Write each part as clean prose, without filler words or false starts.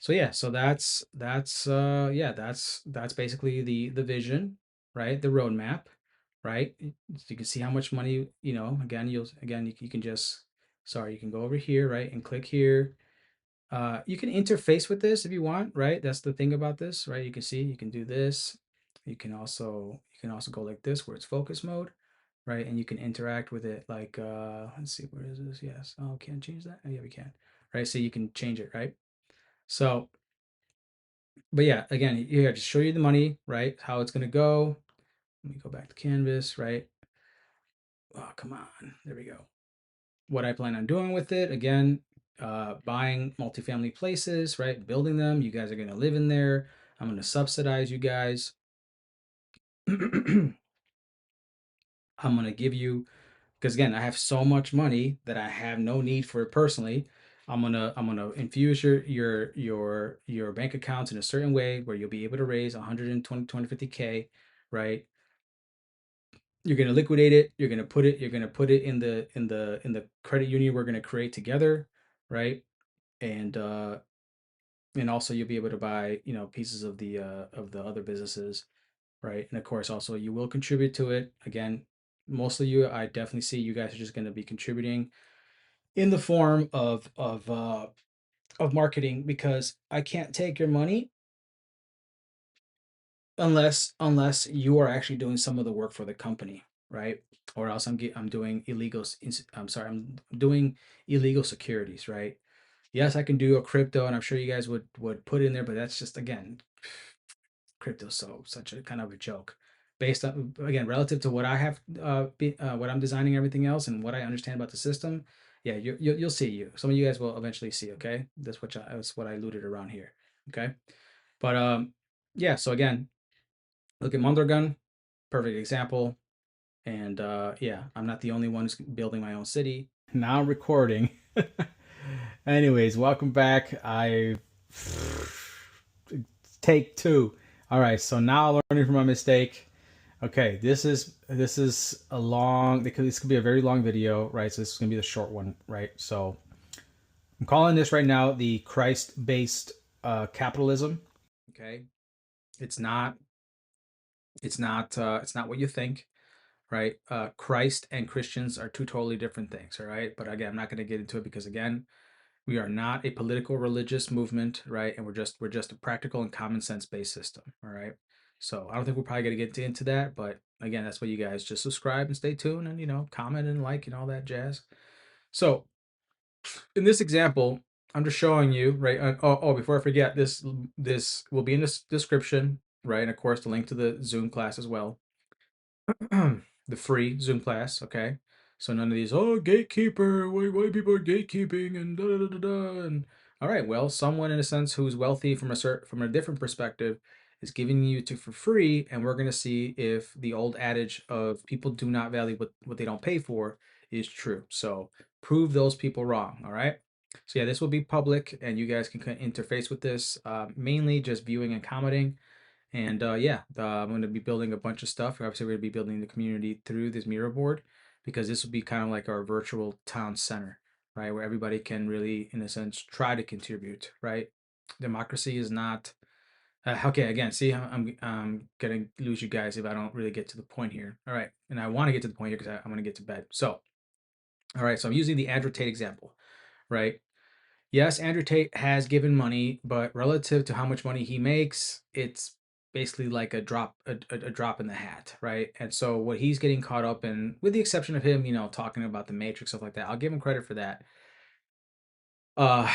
So yeah, so that's basically the vision, right? The roadmap, right? So you can see how much money, again, you can just, sorry, you can go over here, right, and click here. You can interface with this if you want, right? That's the thing about this, right? You can see you can do this. You can also go like this where it's focus mode, right? And you can interact with it like let's see, where is this? Yes. Oh, can't change that. Oh yeah, we can. Right? So you can change it, right? So, but yeah, again, here just show you the money, right? How it's gonna go. Let me go back to Canvas, right? Oh, come on. There we go. What I plan on doing with it, again, buying multifamily places, right? Building them. You guys are gonna live in there. I'm gonna subsidize you guys. I'm gonna give you, because again, I have so much money that I have no need for it personally. I'm gonna infuse your bank accounts in a certain way where you'll be able to raise 120 250K, right? You're gonna liquidate it. You're gonna put it in the credit union we're gonna create together, right? And and also you'll be able to buy, pieces of the other businesses, right? And of course, also you will contribute to it. Again, most of you, I definitely see you guys are just going to be contributing in the form of marketing, because I can't take your money unless you are actually doing some of the work for the company, right? Or else I'm doing I'm sorry, I'm doing illegal securities, right? Yes, I can do a crypto, and I'm sure you guys would put in there, but that's just, again, crypto's such a kind of a joke, based on, again, relative to what I have, what I'm designing, everything else, and what I understand about the system. Yeah, you'll see, some of you guys will eventually see. Okay, that's what I alluded around here. Okay, but yeah. So again, look at Mondragon, perfect example. And yeah, I'm not the only one who's building my own city. Now recording. Anyways, welcome back. I take two. All right, so now learning from my mistake. Okay, this is a long. This could be a very long video, right? So this is gonna be the short one, right? So I'm calling this right now the Christ-based capitalism. Okay, it's not. It's not. It's not what you think, right? Christ and Christians are two totally different things. All right, but again, I'm not going to get into it because, again, we are not a political religious movement, right? And we're just a practical and common sense based system. All right. So I don't think we're probably gonna get into that, but again, that's why you guys just subscribe and stay tuned, and comment and like and all that jazz. So in this example, I'm just showing you, right? Before I forget, this will be in the description, right? And of course, the link to the Zoom class as well. The free Zoom class, okay? So none of these, oh, gatekeeper, why people are gatekeeping and da da da da da. And all right, well, someone in a sense who's wealthy from a different perspective is giving you to for free, and we're gonna see if the old adage of people do not value what they don't pay for is true. So prove those people wrong, all right? So yeah, this will be public, and you guys can interface with this, mainly just viewing and commenting. And yeah, I'm going to be building a bunch of stuff. Obviously, we're going to be building the community through this Miro board, because this will be kind of like our virtual town center, right? Where everybody can really, in a sense, try to contribute, right? Democracy is not. Okay, again, see, I'm going to lose you guys if I don't really get to the point here. All right. And I want to get to the point here because I'm going to get to bed. So, all right. So I'm using the Andrew Tate example, right? Yes, Andrew Tate has given money, but relative to how much money he makes, it's basically like a drop in the hat, right? And so what he's getting caught up in, with the exception of him, talking about the Matrix, stuff like that, I'll give him credit for that. Uh,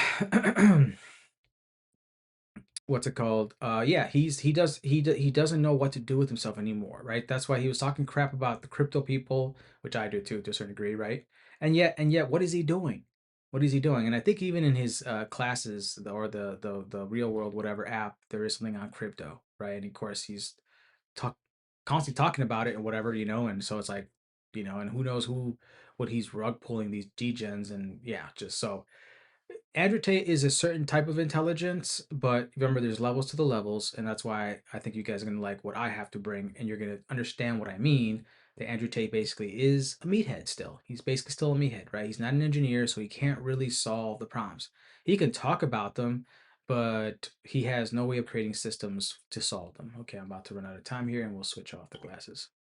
what's it called? Yeah, he doesn't know what to do with himself anymore, right? That's why he was talking crap about the crypto people, which I do too, to a certain degree, right? And yet, what is he doing? What is he doing? And I think even in his classes, or the real world whatever app, there is something on crypto, right? And of course, he's talk constantly talking about it and whatever, and so it's like, and who knows what he's rug pulling these degens, and yeah, just so Andrew Tate is a certain type of intelligence, but remember, there's levels to the levels, and that's why I think you guys are gonna like what I have to bring, and you're gonna understand what I mean. That Andrew Tate basically is a meathead still. He's basically still a meathead, right? He's not an engineer, so he can't really solve the problems. He can talk about them, but he has no way of creating systems to solve them. Okay, I'm about to run out of time here and we'll switch off the glasses.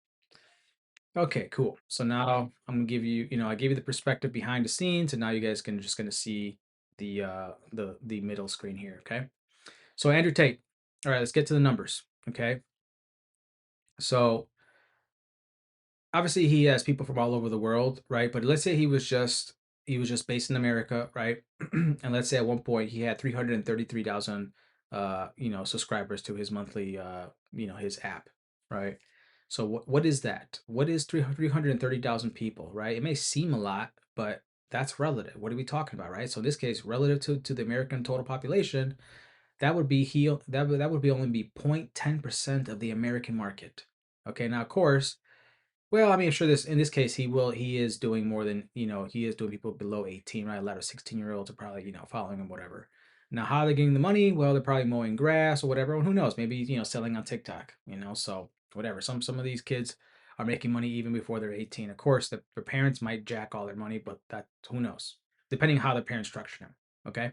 Okay, cool. So now I'm gonna give you, I gave you the perspective behind the scenes, and now you guys can just gonna see the middle screen here. Okay. So Andrew Tate. All right, let's get to the numbers. Okay. So obviously he has people from all over the world, right? But let's say he was just based in America, right? And let's say at one point he had 333,000 subscribers to his monthly his app, right? So what is that? What is 330,000 people, right? It may seem a lot, but that's relative. What are we talking about, right? So in this case, relative to the American total population, that would be only be 0.10% of the American market. Okay, now of course, well, I mean, sure. In this case, he is doing more than he is doing people below 18, right? A lot of 16-year-olds are probably following him, whatever. Now, how are they getting the money? Well, they're probably mowing grass or whatever. And who knows? Maybe selling on TikTok. So whatever. Some of these kids are making money even before they're 18. Of course, their parents might jack all their money, but that who knows? Depending how their parents structure them. Okay.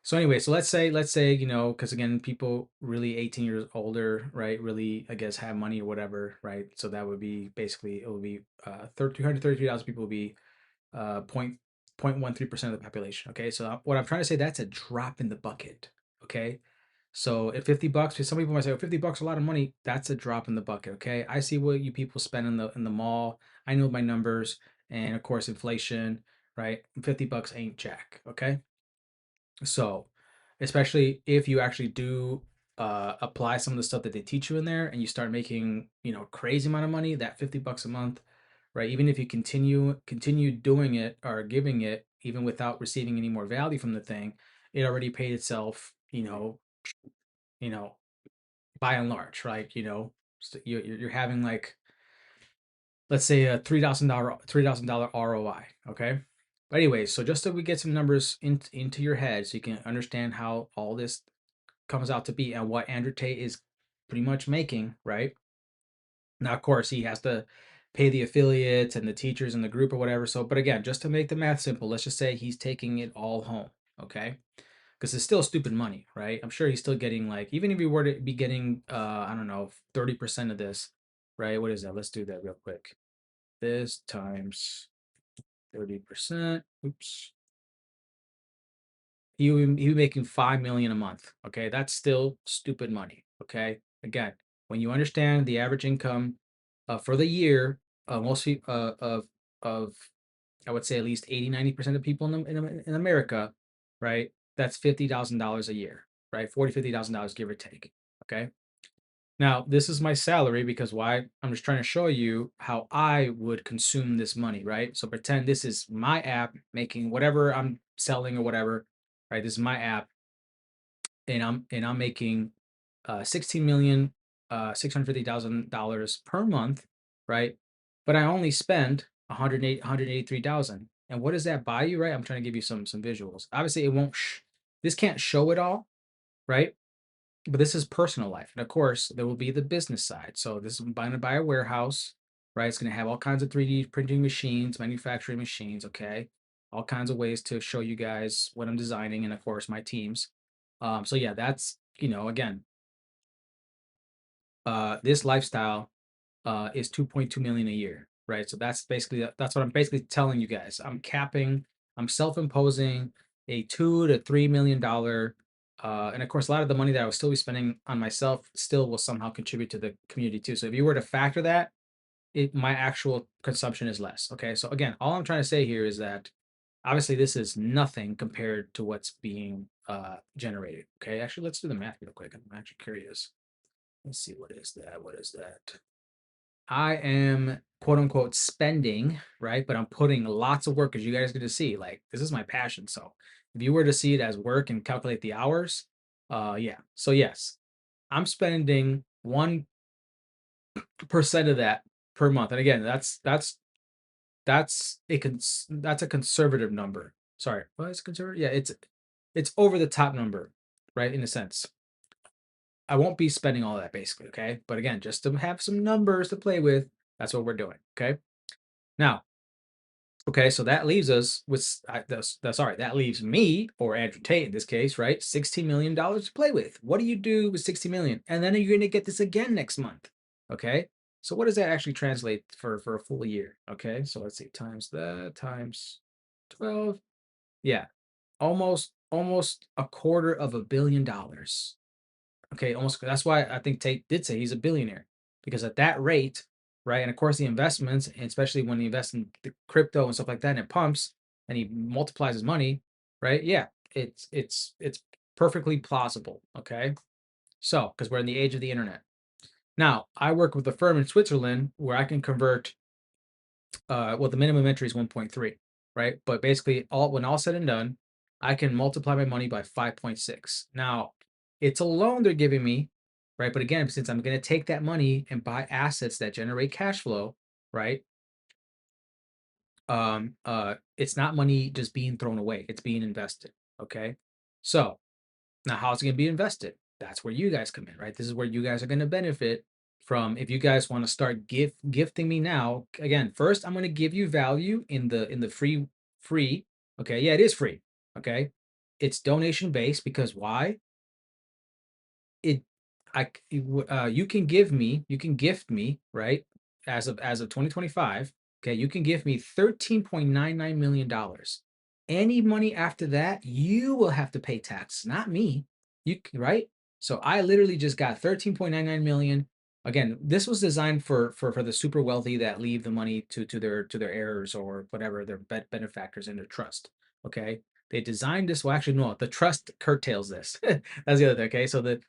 So anyway, so let's say, because again, people really 18 years older, right, really, I guess, have money or whatever, right? So that would be basically, it would be 333,000 people would be point 0.13% of the population. Okay, so what I'm trying to say, that's a drop in the bucket. Okay, so at $50, some people might say, oh, $50 a lot of money. That's a drop in the bucket. Okay, I see what you people spend in the mall. I know my numbers, and of course, inflation, right? $50 ain't jack. Okay. So, especially if you actually do apply some of the stuff that they teach you in there, and you start making, crazy amount of money, that $50 a month, right? Even if you continue doing it or giving it, even without receiving any more value from the thing, it already paid itself, you know, by and large, right? So you're having like, let's say a $3,000 ROI. Okay. But anyways, so just so we get some numbers into your head, so you can understand how all this comes out to be and what Andrew Tate is pretty much making, right? Now, of course, he has to pay the affiliates and the teachers in the group or whatever. So, but again, just to make the math simple, let's just say he's taking it all home, okay? Because it's still stupid money, right? I'm sure he's still getting, like, even if he were to be getting, I don't know, 30% of this, right? What is that? Let's do that real quick. This times 30%. Oops. He would be making 5 million a month. Okay, that's still stupid money. Okay, again, when you understand the average income for the year, most of I would say at least 80-90% of people in America, right? That's $50,000 a year, right? 50,000 dollars give or take. Okay. Now, this is my salary because why? I'm just trying to show you how I would consume this money, right? So pretend this is my app making whatever I'm selling or whatever, right? This is my app, and I'm making 16 million $650,000 per month, right? But I only spend 183,000. And what does that buy you, right? I'm trying to give you some visuals. Obviously, it won't. This can't show it all, right? But this is personal life. And of course, there will be the business side. So this is going to buy a warehouse, right? It's going to have all kinds of 3D printing machines, manufacturing machines, okay? All kinds of ways to show you guys what I'm designing, and of course my teams. So yeah, that's, again, this lifestyle is 2.2 million a year, right? So that's what I'm basically telling you guys. I'm self-imposing a $2 to $3 million, and of course, a lot of the money that I will still be spending on myself still will somehow contribute to the community too. So if you were to factor that, my actual consumption is less. Okay, so again, all I'm trying to say here is that obviously this is nothing compared to what's being generated. Okay, actually, let's do the math real quick. I'm actually curious. Let's see, what is that? What is that? I am quote unquote spending, right? But I'm putting lots of work, as you guys get to see. Like, this is my passion. So if you were to see it as work and calculate the hours, yeah. So yes, I'm spending 1% of that per month. And again, that's a conservative number. Sorry, what is conservative? Yeah, it's over the top number, right? In a sense. I won't be spending all that basically, okay? But again, just to have some numbers to play with, that's what we're doing, okay? Now, Okay, so that leaves us with sorry, that leaves me or Andrew Tate in this case, right? $16 million to play with. What do you do with 60 million? And then you're going to get this again next month. Okay, so what does that actually translate for a full year? Okay, so let's see, times that times 12. Yeah, almost a quarter of $1 billion. Okay, almost. That's why I think Tate did say he's a billionaire, because at that rate, right? And of course, the investments, and especially when he invests in the crypto and stuff like that, and it pumps and he multiplies his money, right? Yeah, it's perfectly plausible. Okay, so because we're in the age of the internet now, I work with a firm in Switzerland where I can convert. Well, the minimum entry is 1.3, right? But basically, all when all said and done, I can multiply my money by 5.6. Now, it's a loan they're giving me, right? But again, since I'm going to take that money and buy assets that generate cash flow, right? It's not money just being thrown away; it's being invested. Okay, so now, how's it going to be invested? That's where you guys come in, right? This is where you guys are going to benefit from. If you guys want to start gifting me now, again, first I'm going to give you value in the free. Okay, yeah, it is free. Okay, it's donation based because why? It you can you can gift me, right, as of 2025. Okay, you can give me $13.99 million. Any money after that, you will have to pay tax, not me. Right? So I literally just got 13.99 million. Again, this was designed for the super wealthy that leave the money to their heirs or whatever, their benefactors in their trust. Okay, they designed this. Well, actually, no, the trust curtails this. That's the other thing. Okay, so the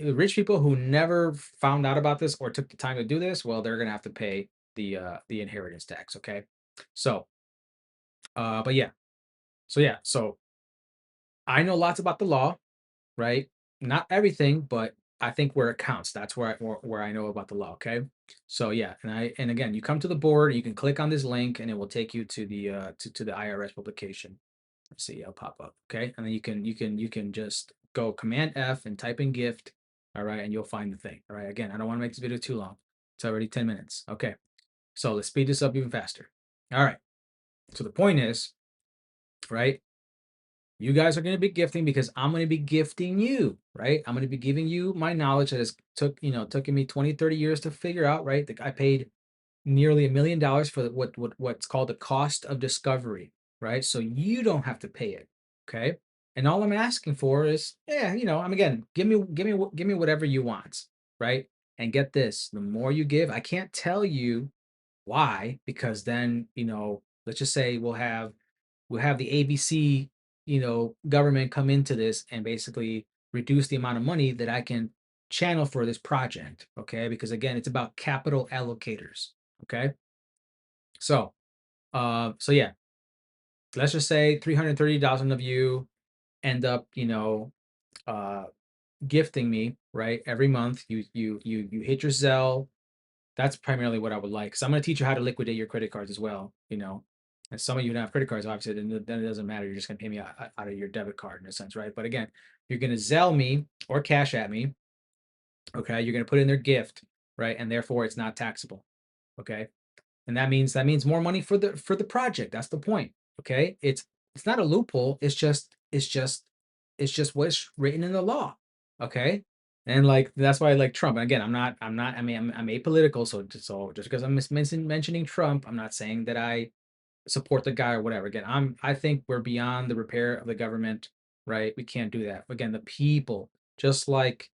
rich people who never found out about this or took the time to do this, well, they're gonna have to pay the inheritance tax. Okay, so but yeah, so I know lots about the law, right? Not everything, but I think where it counts. That's where I know about the law. Okay, so yeah, and again, you come to the board, you can click on this link, and it will take you to the IRS publication. Let's see, it'll pop up. Okay, and then you can just go Command F and type in gift. All right, and you'll find the thing. All right, again, I don't want to make this video too long. It's already 10 minutes. Okay, so let's speed this up even faster. All right, so the point is, right? You guys are going to be gifting because I'm going to be gifting you, right? I'm going to be giving you my knowledge that has taken me 20, 30 years to figure out, right? I paid nearly $1 million for what's called the cost of discovery, right? So you don't have to pay it, okay? And all I'm asking for is, yeah, I'm again, give me whatever you want, right? And get this, the more you give, I can't tell you why, because then, let's just say we'll have the ABC, government come into this and basically reduce the amount of money that I can channel for this project. Okay. Because again, it's about capital allocators. Okay. So yeah, let's just say 330,000 of you end up, uh, gifting me, right? Every month you hit your Zelle. That's primarily what I would like. So I'm going to teach you how to liquidate your credit cards as well. And some of you don't have credit cards, obviously, then it doesn't matter. You're just going to pay me out of your debit card in a sense, right? But again, you're going to Zelle me or cash at me. Okay, you're going to put in their gift, right? And therefore, it's not taxable. Okay, and that means more money for the project. That's the point. Okay, it's not a loophole. It's just what's written in the law. Okay, and like that's why I like Trump. And again, I'm not. I mean, I'm apolitical. So just because I'm mentioning Trump, I'm not saying that I support the guy or whatever. Again, I think we're beyond the repair of the government. Right? We can't do that. Again, the people, just like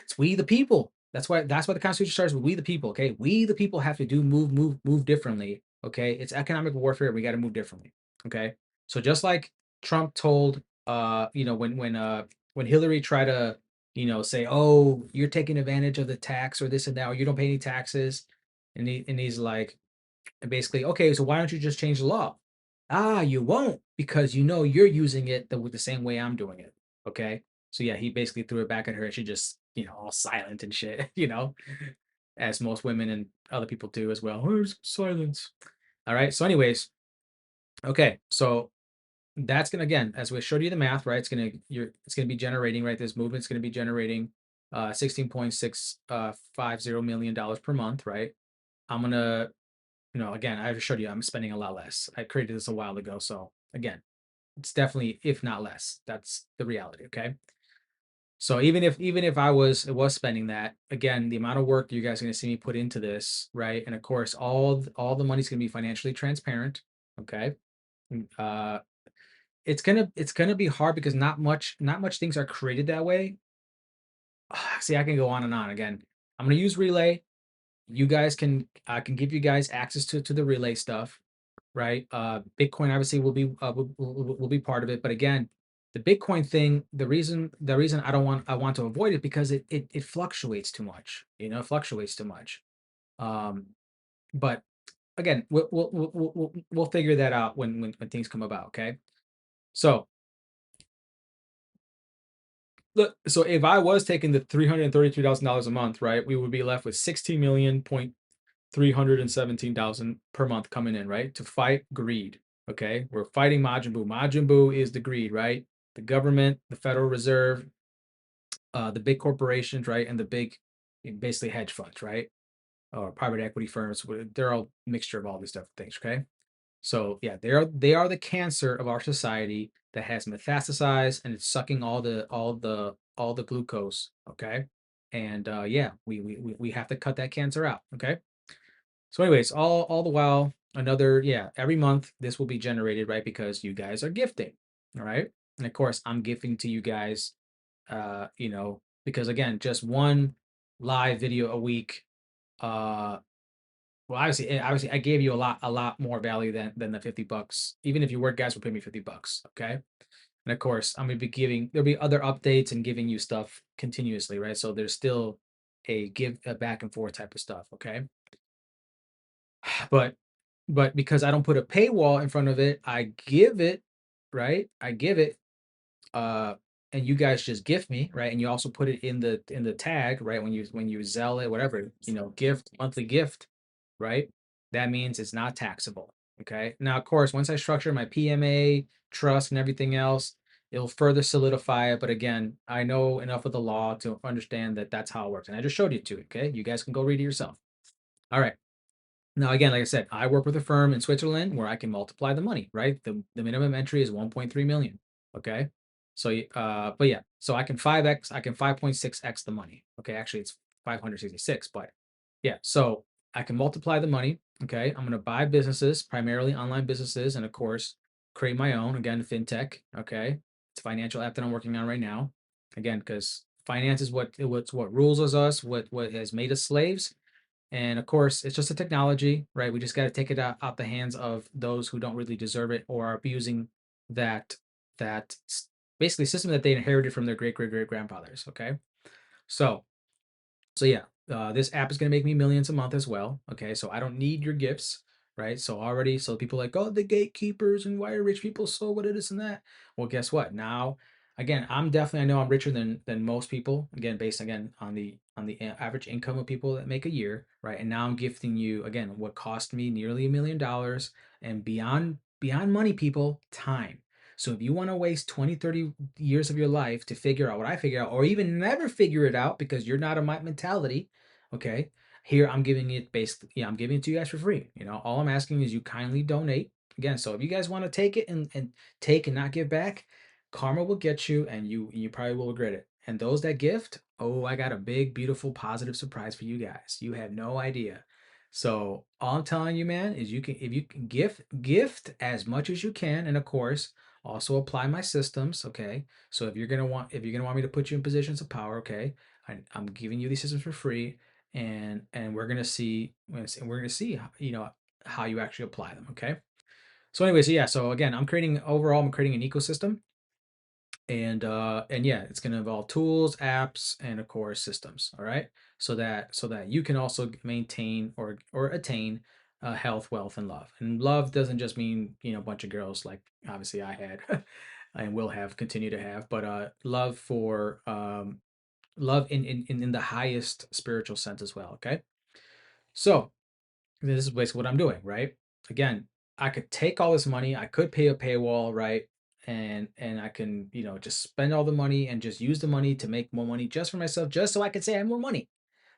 it's we the people. That's why the Constitution starts with we the people. Okay, we the people have to move differently. Okay, it's economic warfare. We got to move differently. Okay, so just like Trump told, when Hillary tried to, say, oh, you're taking advantage of the tax or this and that, or you don't pay any taxes, and he's like, basically, okay, so why don't you just change the law? Ah, you won't because you're using it the same way I'm doing it. Okay. So yeah, he basically threw it back at her and she just, all silent and shit, as most women and other people do as well. Where's silence? All right. So, anyways, okay. So that's gonna again, as we showed you the math, right? It's gonna be generating, right? This movement's gonna be generating 16.650 million dollars per month, right? I'm gonna again, I showed you I'm spending a lot less. I created this a while ago, so again, it's definitely, if not less. That's the reality. Okay. So even if I was spending that, again, the amount of work you guys are going to see me put into this, right? And of course, all the money's going to be financially transparent. Okay. Uh, it's gonna be hard because not much things are created that way. See, I can go on and on. Again, I'm gonna use Relay. You guys can I can give you guys access to the Relay stuff, right? Bitcoin obviously will be part of it, but again, the Bitcoin thing, the reason I want to avoid it because it fluctuates too much. It fluctuates too much. Um, but again, we'll figure that out when things come about. Okay, so look, so if I was taking the $333,000 a month, right, we would be left with 16,317,000 per month coming in, right, to fight greed. Okay, we're fighting Majin Buu. Majin Buu is the greed, right? The government, the Federal Reserve, the big corporations, right, and the big, basically hedge funds, right, or private equity firms. They're all mixture of all these different things. Okay, so yeah, they are the cancer of our society that has metastasized and it's sucking all the glucose. Okay, and yeah, we have to cut that cancer out. Okay, so anyways, all the while, another, yeah, every month this will be generated, right? Because you guys are gifting, all right? And of course, I'm gifting to you guys, because again, just one live video a week, uh well, obviously, I gave you a lot more value than the $50. Even if you work, guys will pay me $50. Okay. And of course, I'm gonna be there'll be other updates and giving you stuff continuously, right? So there's still a back and forth type of stuff. Okay. But because I don't put a paywall in front of it, I give it, right? I give it, uh, and you guys just gift me, right? And you also put it in the tag, right? When you sell it, whatever, gift, monthly gift, right? That means it's not taxable. Okay. Now, of course, once I structure my PMA, trust, and everything else, it'll further solidify it. But again, I know enough of the law to understand that that's how it works. And I just showed you to. Okay. You guys can go read it yourself. All right. Now, again, like I said, I work with a firm in Switzerland where I can multiply the money, right? The minimum entry is 1.3 million. Okay. So, but yeah, so I can 5.6x the money. Okay. Actually, it's 566, but yeah. So I can multiply the money. Okay. I'm going to buy businesses, primarily online businesses, and of course, create my own, again, fintech. Okay. It's a financial app that I'm working on right now. Again, because finance is what rules us, what has made us slaves, and of course, it's just a technology, right? We just got to take it out the hands of those who don't really deserve it or are abusing that basically system that they inherited from their great grandfathers. Okay, so yeah, this app is going to make me millions a month as well. Okay, so I don't need your gifts, right? So people are like, oh, the gatekeepers and why are rich people so what it is and that. Well, guess what? Now, again, I know I'm richer than most people. Again, based again on the average income of people that make a year, right? And now I'm gifting you again what cost me nearly $1 million and beyond money, people, time. So if you want to waste 20, 30 years of your life to figure out what I figure out, or even never figure it out because you're not of my mentality, okay, here I'm giving it basically, yeah, I'm giving it to you guys for free. All I'm asking is you kindly donate. Again, so if you guys want to take it and take and not give back, karma will get you and you probably will regret it. And those that gift, oh, I got a big, beautiful, positive surprise for you guys. You have no idea. So all I'm telling you, man, is if you can gift as much as you can, and of course, also apply my systems. Okay, so if you're gonna want me to put you in positions of power, okay, I'm giving you these systems for free, and we're gonna see how you actually apply them. Okay, so anyways, yeah, so again, I'm creating an ecosystem, and yeah, it's going to involve tools, apps, and of course systems. All right, so that you can also maintain or attain health, wealth, and love. And love doesn't just mean a bunch of girls like obviously I had and will have, continue to have, but love for love in the highest spiritual sense as well. Okay, so this is basically what I'm doing, right? Again, I could take all this money, I could pay a paywall, right? And I can, just spend all the money and just use the money to make more money just for myself, just so I can say I have more money.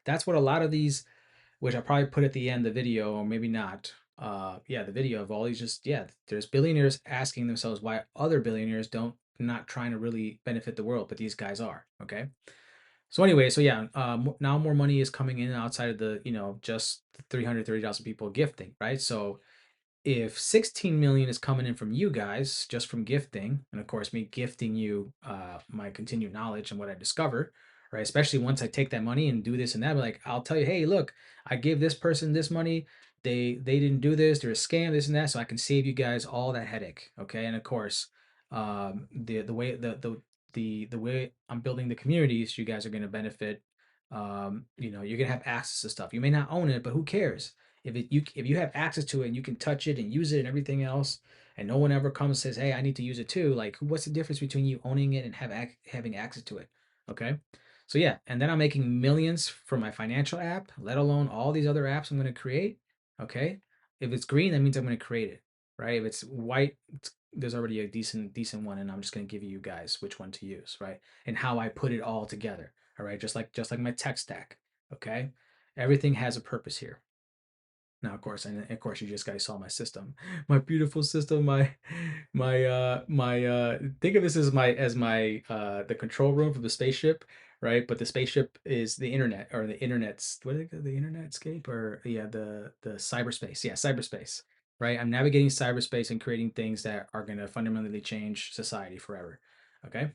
That's what a lot of these, which I probably put at the end of the video, or maybe not. yeah, the video of all these, just, yeah, there's billionaires asking themselves why other billionaires don't, not trying to really benefit the world, but these guys are. Okay. So anyway, so yeah, now more money is coming in outside of the, just the 330,000 people gifting, right? So if 16 million is coming in from you guys just from gifting, and of course me gifting you my continued knowledge and what I discover, right? Especially once I take that money and do this and that, like, I'll tell you, hey, look, I gave this person this money, they didn't do this, they're a scam, this and that, so I can save you guys all that headache. Okay. And of course, the way the way I'm building the communities, you guys are going to benefit. You're gonna have access to stuff. You may not own it, but who cares? If you have access to it and you can touch it and use it and everything else, and no one ever comes and says, hey, I need to use it too, like, what's the difference between you owning it and having access to it? Okay. So yeah, and then I'm making millions from my financial app, let alone all these other apps I'm going to create. Okay. If it's green, that means I'm going to create it. Right. If it's white, there's already a decent one, and I'm just going to give you guys which one to use, right? And how I put it all together. All right. Just like my tech stack. Okay. Everything has a purpose here. Now, of course, you just guys saw my system, my beautiful system, Think of this as the control room for the spaceship, right? But the spaceship is the internet, or the internet's, what is it, the internetscape, or yeah, the cyberspace, yeah, cyberspace, right? I'm navigating cyberspace and creating things that are going to fundamentally change society forever. Okay.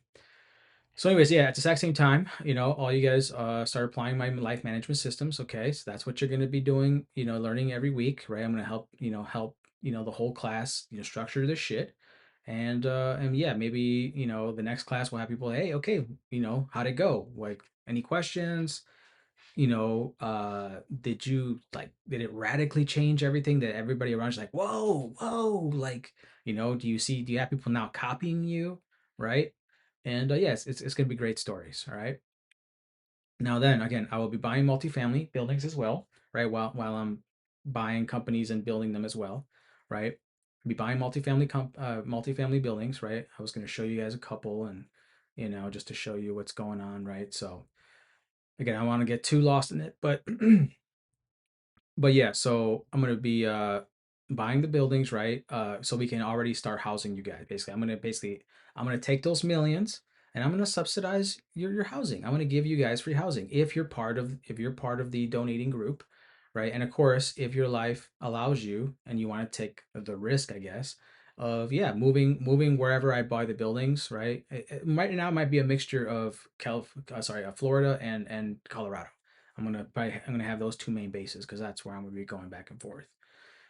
So, anyways, yeah, at the exact same time, all you guys start applying my life management systems. Okay, so that's what you're going to be doing. Learning every week, right? I'm going to help the whole class structure this shit, and yeah, maybe the next class will have people. Hey, okay, how'd it go? Like, any questions? Did it radically change everything that everybody around you's like, whoa, whoa, like, do you have people now copying you, right? And yes, it's gonna be great stories, all right? Now then, again, I will be buying multifamily buildings as well, right? While I'm buying companies and building them as well, right? I'll be buying multifamily buildings, right? I was gonna show you guys a couple, and just to show you what's going on, right? So again, I don't want to get too lost in it, but but yeah, so I'm gonna be buying the buildings, right? So we can already start housing you guys. I'm gonna take those millions and I'm gonna subsidize your housing. I'm gonna give you guys free housing if you're part of the donating group, right? And of course, if your life allows you and you want to take the risk, I guess, of, yeah, moving wherever I buy the buildings, right? Right now it might be a mixture of Florida and Colorado. I'm gonna have those two main bases because that's where I'm gonna be going back and forth.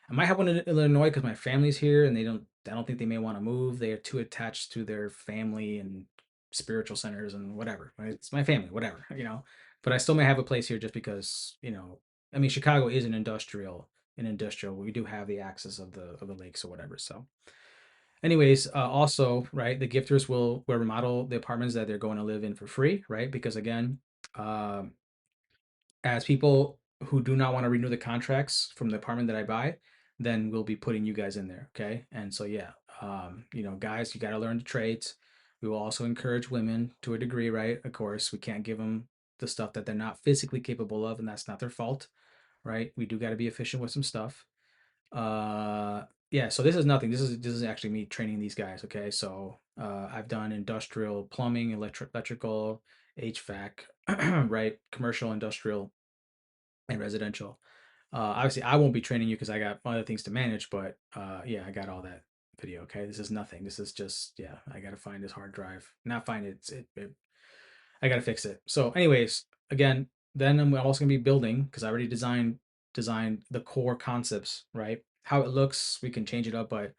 I might have one in Illinois because my family's here and I don't think they may want to move. They are too attached to their family and spiritual centers and whatever. Right? It's my family, whatever. But I still may have a place here just because, I mean, Chicago is an industrial. We do have the access of the lakes or whatever. So, anyways, also, right, the gifters will remodel the apartments that they're going to live in for free, right? Because again, um, as people who do not want to renew the contracts from the apartment that I buy, then we'll be putting you guys in there. Okay. And so, yeah, guys, you got to learn the trades. We will also encourage women to a degree, right? Of course, we can't give them the stuff that they're not physically capable of, and that's not their fault, right? We do got to be efficient with some stuff. Yeah, so this is nothing. This is actually me training these guys. Okay. So, I've done industrial plumbing, electrical, HVAC, right? Commercial, industrial, and residential. Obviously, I won't be training you because I got other things to manage, but yeah, I got all that video. Okay, this is nothing. This is just, yeah, I gotta find this hard drive. Not find it. I gotta fix it. So, anyways, again, then I'm also gonna be building because I already designed the core concepts, right? How it looks, we can change it up, but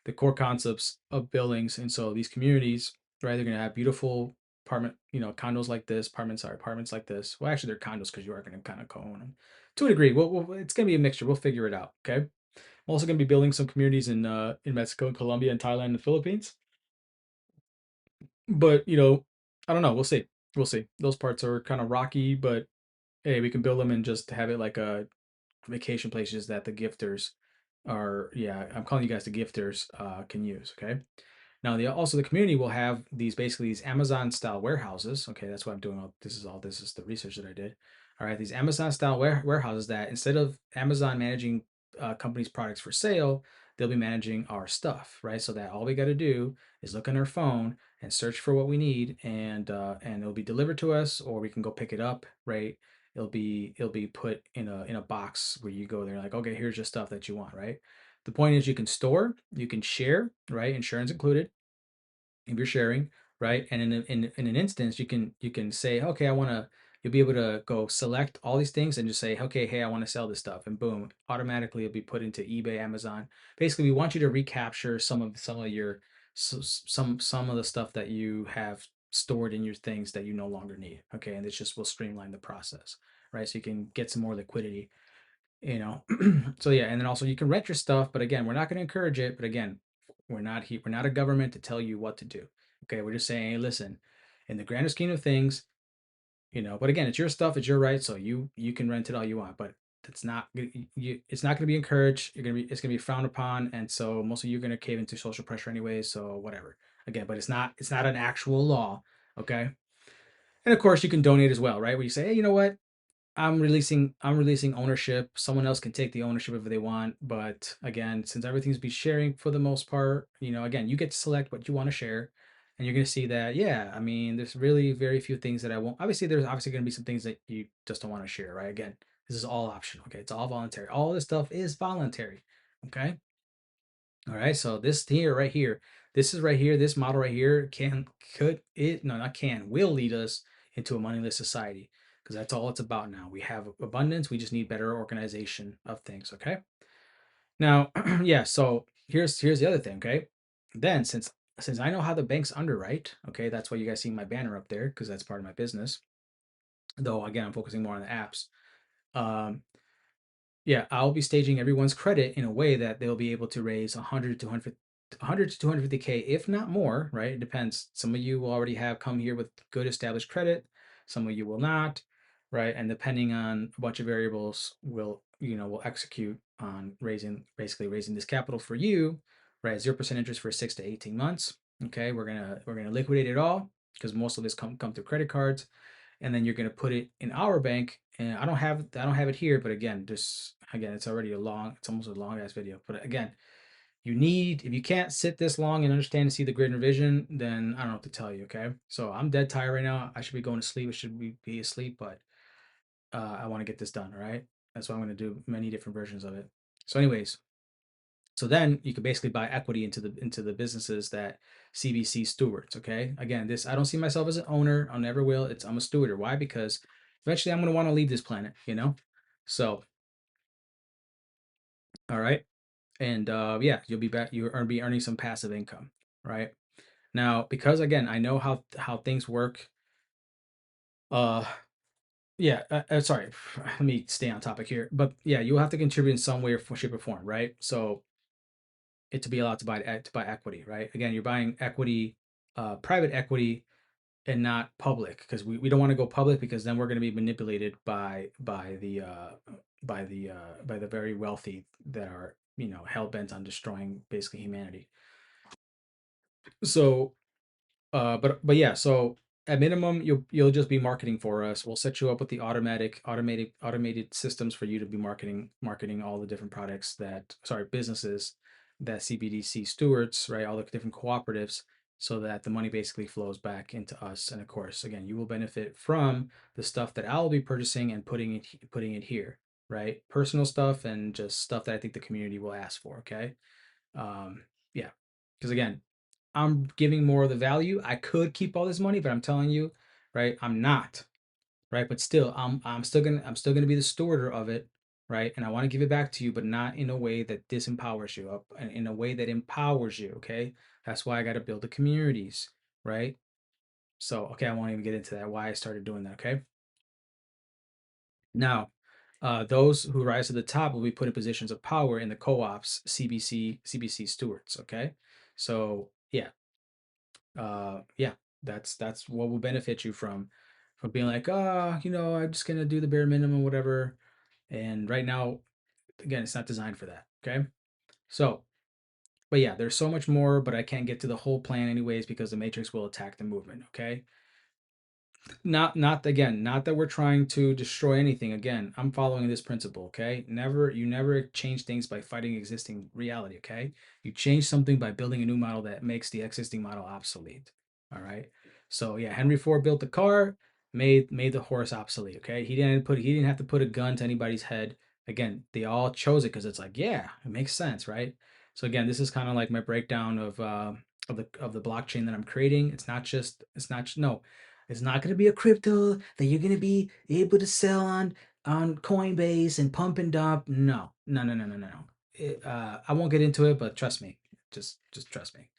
the core concepts of buildings. And so these communities, right, they're gonna have beautiful condos like this, apartments like this. Well, actually, they're condos because you are gonna kind of co-own them to a degree. It's gonna be a mixture. We'll figure it out. Okay. I'm also gonna be building some communities in Mexico and Colombia and Thailand and the Philippines. But I don't know. We'll see. We'll see. Those parts are kind of rocky, but hey, we can build them and just have it like a vacation places that the gifters are. Yeah, I'm calling you guys the gifters. Can use. Okay. Now, the community will have these Amazon style warehouses. Okay, that's what I'm doing. This is the research that I did. All right, these Amazon style warehouses that instead of Amazon managing company's products for sale, they'll be managing our stuff, right? So that all we got to do is look on our phone and search for what we need, and it'll be delivered to us, or we can go pick it up, right? It'll be put in a box where you go there, like, okay, here's your stuff that you want, right? The point is you can store, you can share, right? Insurance included if you're sharing, right? And in an instance, you can say, okay, I want to. You'll be able to go select all these things and just say, okay, hey, I want to sell this stuff, and boom, automatically it'll be put into eBay, Amazon. Basically, we want you to recapture some of your some of the stuff that you have stored in your things that you no longer need. Okay, and this just will streamline the process, right? So you can get some more liquidity, you know. So yeah, and then also you can rent your stuff, but again, we're not going to encourage it. But again, we're not a government to tell you what to do. Okay, we're just saying, hey, listen, in the grander scheme of things, but again, it's your stuff, it's your right, so you can rent it all you want, but it's not going to be encouraged. It's going to be frowned upon, and so most of you are going to cave into social pressure anyways, so whatever. Again, but it's not an actual law. Okay, and of course you can donate as well, right? Where you say, hey, you know what, I'm releasing ownership. Someone else can take the ownership if they want. But again, since everything's be sharing for the most part, again, you get to select what you want to share. And you're gonna see that, yeah, I mean, there's really very few things that I won't. Obviously, there's obviously gonna be some things that you just don't want to share, right? Again, this is all optional. Okay, it's all voluntary. All this stuff is voluntary. Okay. All right, so this here, right here, this is right here, this model right here could it no, not can, will lead us into a moneyless society, because that's all it's about now. We have abundance, we just need better organization of things. Okay. Now, yeah, so here's the other thing. Okay. Then since I know how the banks underwrite, okay, that's why you guys see my banner up there, because that's part of my business. Though again, I'm focusing more on the apps. Um, Yeah, I'll be staging everyone's credit in a way that they'll be able to raise 100 to 100 to 250K, if not more, right? It depends. Some of you will already have come here with good established credit, some of you will not, right? And depending on a bunch of variables, will execute on basically raising this capital for you, right? 0% interest for 6 to 18 months. Okay, we're gonna liquidate it all because most of this come through credit cards, and then you're going to put it in our bank. And I don't have it here, but again, it's already it's almost a long ass video. But again, if you can't sit this long and understand and see the grid and vision, then I don't know what to tell you. Okay, so I'm dead tired right now. I should be going to sleep. I should be asleep, but I want to get this done. All right, that's why I'm going to do many different versions of it. So anyways, so then you can basically buy equity into the businesses that CBC stewards. Okay. Again, this I don't see myself as an owner. I never will. I'm a stewarder. Why? Because eventually I'm going to want to leave this planet. So all right, and yeah, you'll be back. You'll be earning some passive income, right? Now, because again, I know how things work. Uh, yeah. Sorry, let me stay on topic here. But yeah, you'll have to contribute in some way or shape or form, right? So it to be allowed to buy equity, right? Again, you're buying equity, private equity, and not public, because we don't want to go public, because then we're going to be manipulated by the very wealthy that are hell bent on destroying basically humanity. So but yeah, so at minimum, you'll just be marketing for us. We'll set you up with the automated systems for you to be marketing all the different products businesses that CBDC stewards, right? All the different cooperatives, so that the money basically flows back into us. And of course, again, you will benefit from the stuff that I'll be purchasing and putting it here, right? Personal stuff and just stuff that I think the community will ask for. Okay. Yeah, because again, I'm giving more of the value. I could keep all this money, but I'm telling you, right, I'm not, right? But still, I'm still gonna be the stewarder of it, right? And I want to give it back to you, but not in a way that disempowers you, and in a way that empowers you. Okay, that's why I got to build the communities, right? So, okay, I won't even get into that. Why I started doing that. Okay, now, those who rise to the top will be put in positions of power in the co-ops, CBC stewards. Okay, so yeah, yeah, that's what will benefit you from being like, I'm just gonna do the bare minimum, whatever. And right now, again, it's not designed for that. Okay, so but yeah, there's so much more, but I can't get to the whole plan anyways, because the matrix will attack the movement. Okay, Not again, not that we're trying to destroy anything. Again, I'm following this principle, okay? You never change things by fighting existing reality, okay? You change something by building a new model that makes the existing model obsolete. All right. So yeah, Henry Ford built the car, made the horse obsolete, okay? He didn't have to put a gun to anybody's head. Again, they all chose it because it's like, yeah, it makes sense, right? So again, this is kind of like my breakdown of the blockchain that I'm creating. It's not no, it's not going to be a crypto that you're going to be able to sell on Coinbase and pump and dump. No, no, no, no, no, no. I won't get into it, but trust me, just trust me.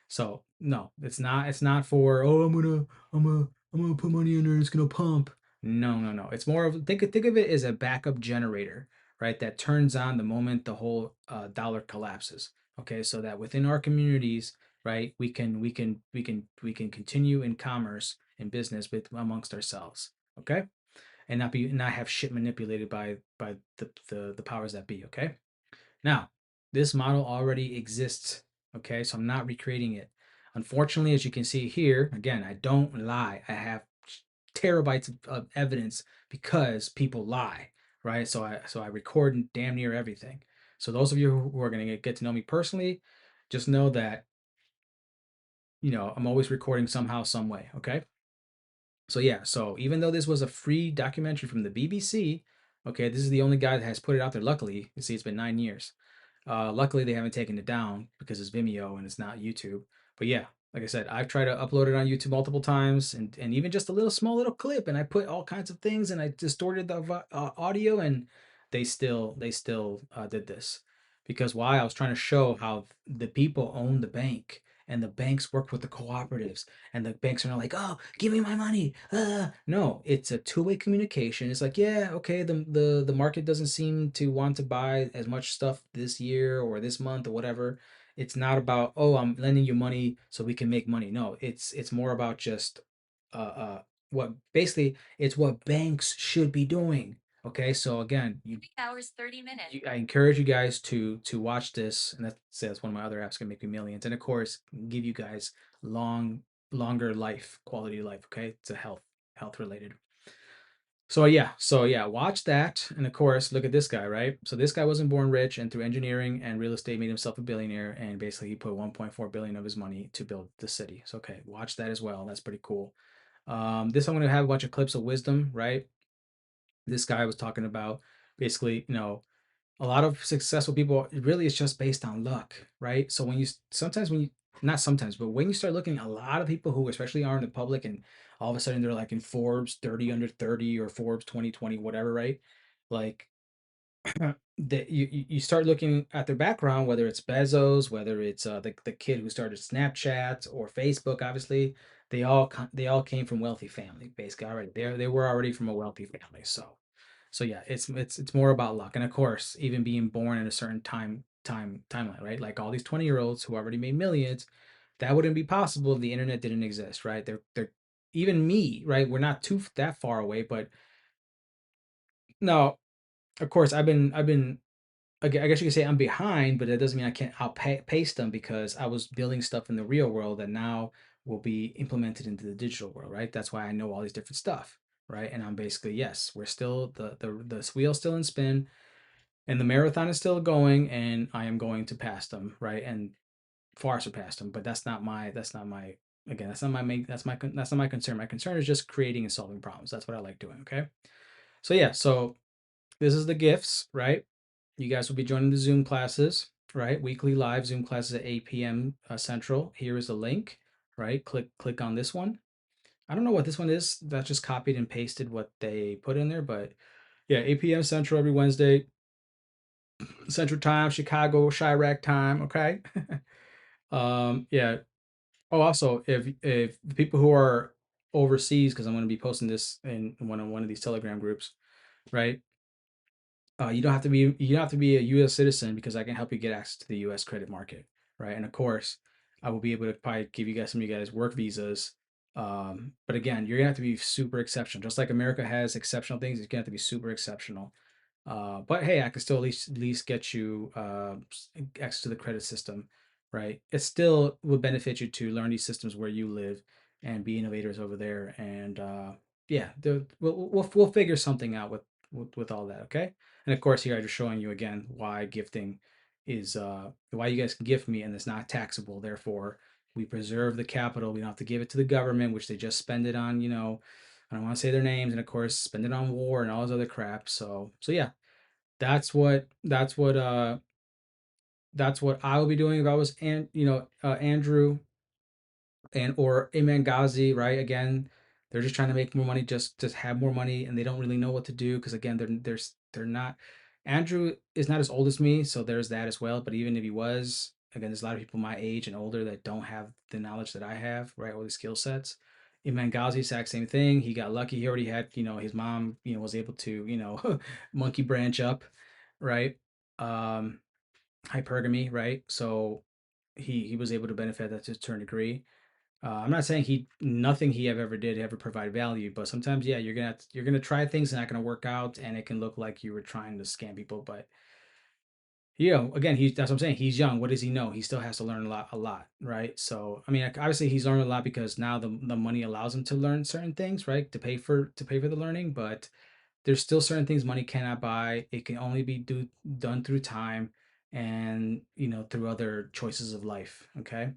So no, it's not for, oh, I'm gonna put money in there, it's gonna pump. No, no, no. It's more of, think of it as a backup generator, right? That turns on the moment the whole dollar collapses. Okay, so that within our communities, right, we can continue in commerce and business with amongst ourselves. Okay, and not have shit manipulated by the powers that be. Okay. Now, this model already exists, okay? So I'm not recreating it. Unfortunately, as you can see here, again, I don't lie. I have terabytes of evidence because people lie, right? So I record damn near everything. So those of you who are going to get to know me personally, just know that, I'm always recording somehow, some way, okay? So yeah, so even though this was a free documentary from the BBC, okay, this is the only guy that has put it out there. Luckily, you see, it's been 9 years. Luckily, they haven't taken it down because it's Vimeo and it's not YouTube. But yeah, like I said, I've tried to upload it on YouTube multiple times, and even just a little small little clip, and I put all kinds of things, and I distorted the audio, and they still did this because why? I was trying to show how the people own the bank. And the banks work with the cooperatives, and the banks are not like, oh, give me my money. No, it's a two-way communication. It's like, yeah, okay, the market doesn't seem to want to buy as much stuff this year or this month or whatever. It's not about, oh, I'm lending you money so we can make money. No, it's more about just what basically it's what banks should be doing. Okay, so again, 3 hours 30 minutes. I encourage you guys to watch this, and that's one of my other apps gonna make me millions, and of course give you guys long longer life, quality of life. Okay, it's a health related. So yeah, watch that, and of course look at this guy, right? So this guy wasn't born rich, and through engineering and real estate made himself a billionaire, and basically he put 1.4 billion of his money to build the city. So okay, watch that as well. That's pretty cool. This I'm going to have a bunch of clips of wisdom, right? This guy was talking about basically, a lot of successful people, it really is just based on luck, right? So when you, not sometimes, but when you start looking at a lot of people who especially are in the public, and all of a sudden they're like in Forbes 30 under 30 or Forbes 2020, whatever, right? Like that you start looking at their background, whether it's Bezos, whether it's the kid who started Snapchat or Facebook, obviously they all came from wealthy family basically already. They were already from a wealthy family. So yeah, it's more about luck, and of course, even being born in a certain timeline, right? Like all these 20-year-olds who already made millions, that wouldn't be possible if the internet didn't exist, right? They're even me, right? We're not too that far away, but no, of course, I've been I guess you could say I'm behind, but that doesn't mean I can't outpace them because I was building stuff in the real world that now will be implemented into the digital world, right? That's why I know all these different stuff, right? And I'm basically, yes, we're still the wheel's still in spin, and the marathon is still going, and I am going to pass them, right? And far surpass them. But that's not my again, that's not my main that's not my concern. My concern is just creating and solving problems. That's what I like doing. Okay. So yeah, so this is the gifts, right? You guys will be joining the Zoom classes, right? Weekly live Zoom classes at 8 p.m. Central. Here is the link, right? Click on this one. I don't know what this one is. That's just copied and pasted what they put in there, but yeah, 8 p.m. Central every Wednesday, Central Time, Chicago, Chirac time. Okay. Yeah. Oh, also, if the people who are overseas, because I'm going to be posting this in one of these Telegram groups, right? You don't have to be a U.S. citizen because I can help you get access to the U.S. credit market, right? And of course, I will be able to probably give you guys some of you guys work visas. But again, you're gonna have to be super exceptional, just like America has exceptional things. You're gonna have to be super exceptional. But hey, I can still at least get you access to the credit system, right? It still would benefit you to learn these systems where you live and be innovators over there, and yeah, we'll figure something out with all that, okay? And of course, here I'm just showing you again why gifting is why you guys can gift me and it's not taxable. Therefore, we preserve the capital. We don't have to give it to the government, which they just spend it on, I don't want to say their names, and of course, spend it on war and all this other crap. So yeah, that's what I would be doing if I was Andrew and or Iman Gadzhi, right? Again, they're just trying to make more money, just have more money, and they don't really know what to do because again, they're not. Andrew is not as old as me, so there's that as well. But even if he was, again, there's a lot of people my age and older that don't have the knowledge that I have, right? All the skill sets. Iman Ghazi, exact same thing. He got lucky. He already had, his mom, was able to, monkey branch up, right? Um, Hypergamy, right? So he was able to benefit that to a certain degree. I'm not saying he nothing he ever did ever provide value, but sometimes yeah, you're gonna try things and not gonna work out, and it can look like you were trying to scam people. But again, he's that's what I'm saying. He's young. What does he know? He still has to learn a lot, right? So I mean, like, obviously he's learned a lot because now the money allows him to learn certain things, right? To pay for the learning, but there's still certain things money cannot buy. It can only be done through time and through other choices of life. Okay.